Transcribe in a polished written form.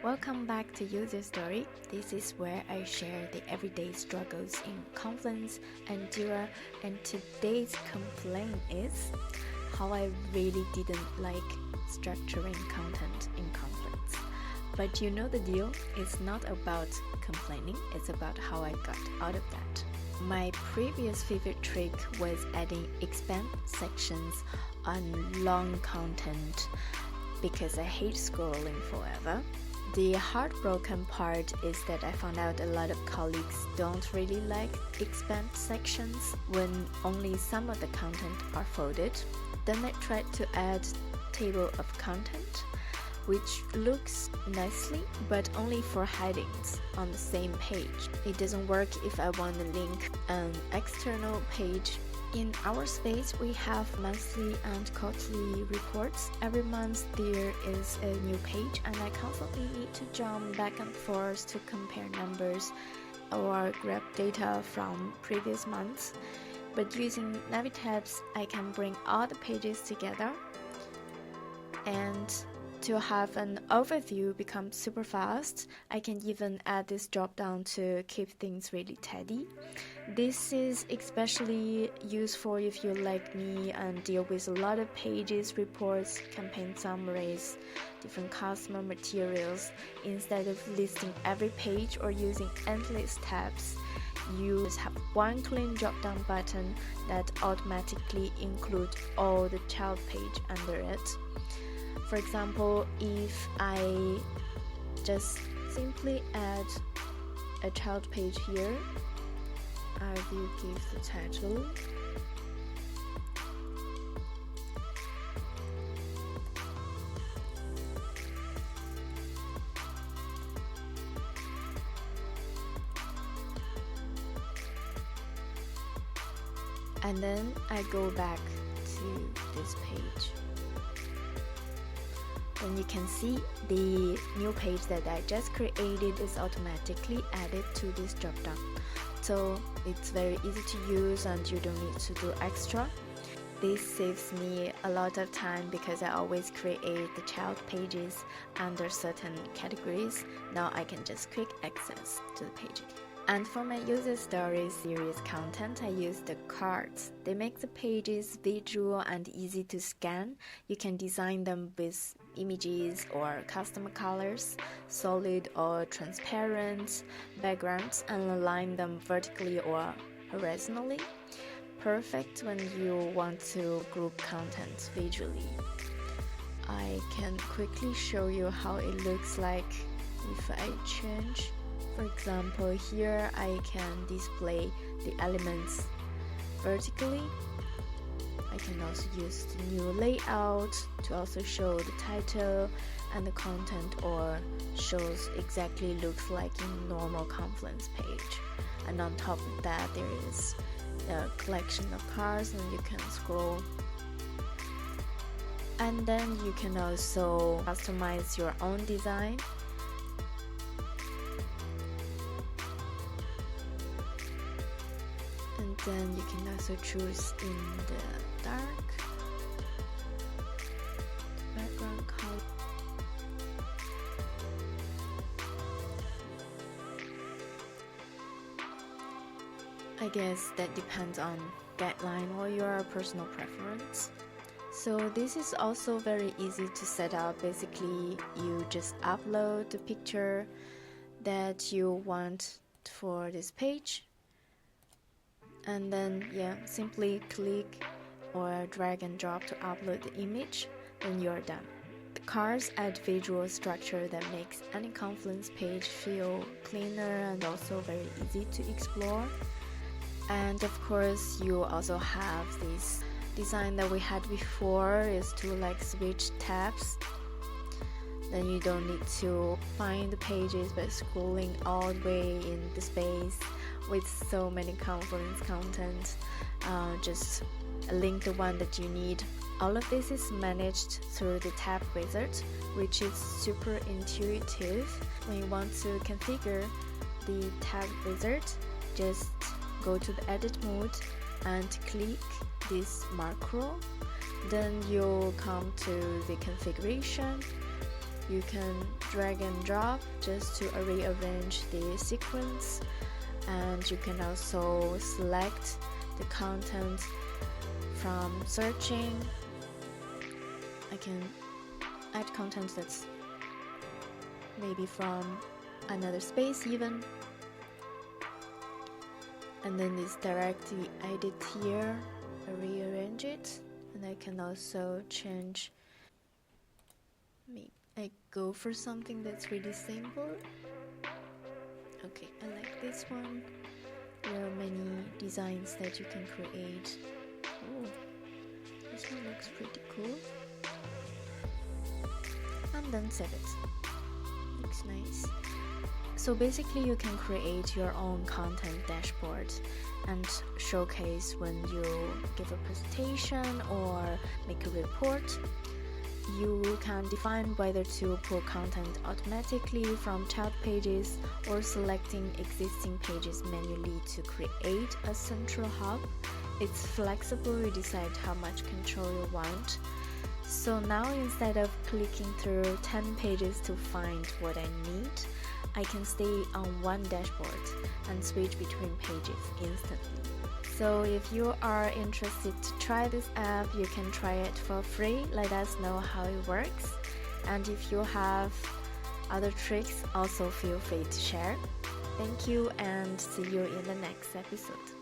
Welcome back to Yuze Story. This is where I share the everyday struggles in Confluence and Jira, and today's complaint is how I really didn't like structuring content in Confluence. But you know the deal, it's not about complaining, it's about how I got out of that. My previous favorite trick was adding expand sections on long content because I hate scrolling forever. The heartbroken part is that I found out a lot of colleagues don't really like expand sections when only some of the content are folded. Then I tried to add table of content, which looks nicely, but only for headings on the same page. It doesn't work if I want to link an external page. In our space, we have monthly and quarterly reports. Every month there is a new page, and I constantly need to jump back and forth to compare numbers or grab data from previous months. But using Navitabs, I can bring all the pages together, and to have an overview become super fast. I can even add this drop down to keep things really tidy. This is especially useful if you like me and deal with a lot of pages, reports, campaign summaries, different customer materials. Instead of listing every page or using endless tabs, you just have one clean drop down button that automatically includes all the child page under it. For example, if I just simply add a child page here, I will give the title, and then I go back to this page. And you can see the new page that I just created is automatically added to this dropdown. So it's very easy to use and you don't need to do extra. This saves me a lot of time because I always create the child pages under certain categories. Now I can just quick access to the page. And for my Yuze Story series content, I use the cards. They make the pages visual and easy to scan. You can design them with images or custom colors, solid or transparent backgrounds, and align them vertically or horizontally. Perfect when you want to group content visually. I can quickly show you how it looks like if I change. For example, here I can display the elements vertically. I can also use the new layout to also show the title and the content, or shows exactly looks like in normal Confluence page. And on top of that, there is a collection of cards and you can scroll. And then you can also customize your own design. And then you can also choose in the dark background color. I guess that depends on guideline or your personal preference. So this is also very easy to set up. Basically, you just upload the picture that you want for this page. And then simply click or drag and drop to upload the image, then you're done. The cards add visual structure that makes any Confluence page feel cleaner and also very easy to explore. And of course, you also have this design that we had before, is to switch tabs. Then you don't need to find the pages by scrolling all the way in the space with so many Confluence content. Just link the one that you need. All of this is managed through the tab wizard, which is super intuitive. When you want to configure the tab wizard, just go to the edit mode and click this macro. Then you'll come to the configuration. You can drag and drop just to rearrange the sequence, and you can also select the content from searching. I can add content that's maybe from another space even, and then it's directly edit here, rearrange it, and I can also change. Maybe I go for something that's really simple. Okay, I like this one. There are many designs that you can create. Oh, this one looks pretty cool. And then save it. Looks nice. So basically you can create your own content dashboard and showcase when you give a presentation or make a report. You can define whether to pull content automatically from child pages or selecting existing pages manually to create a central hub. It's flexible, you decide how much control you want. So now instead of clicking through 10 pages to find what I need, I can stay on one dashboard and switch between pages instantly. So if you are interested to try this app, you can try it for free. Let us know how it works. And if you have other tricks, also feel free to share. Thank you and see you in the next episode.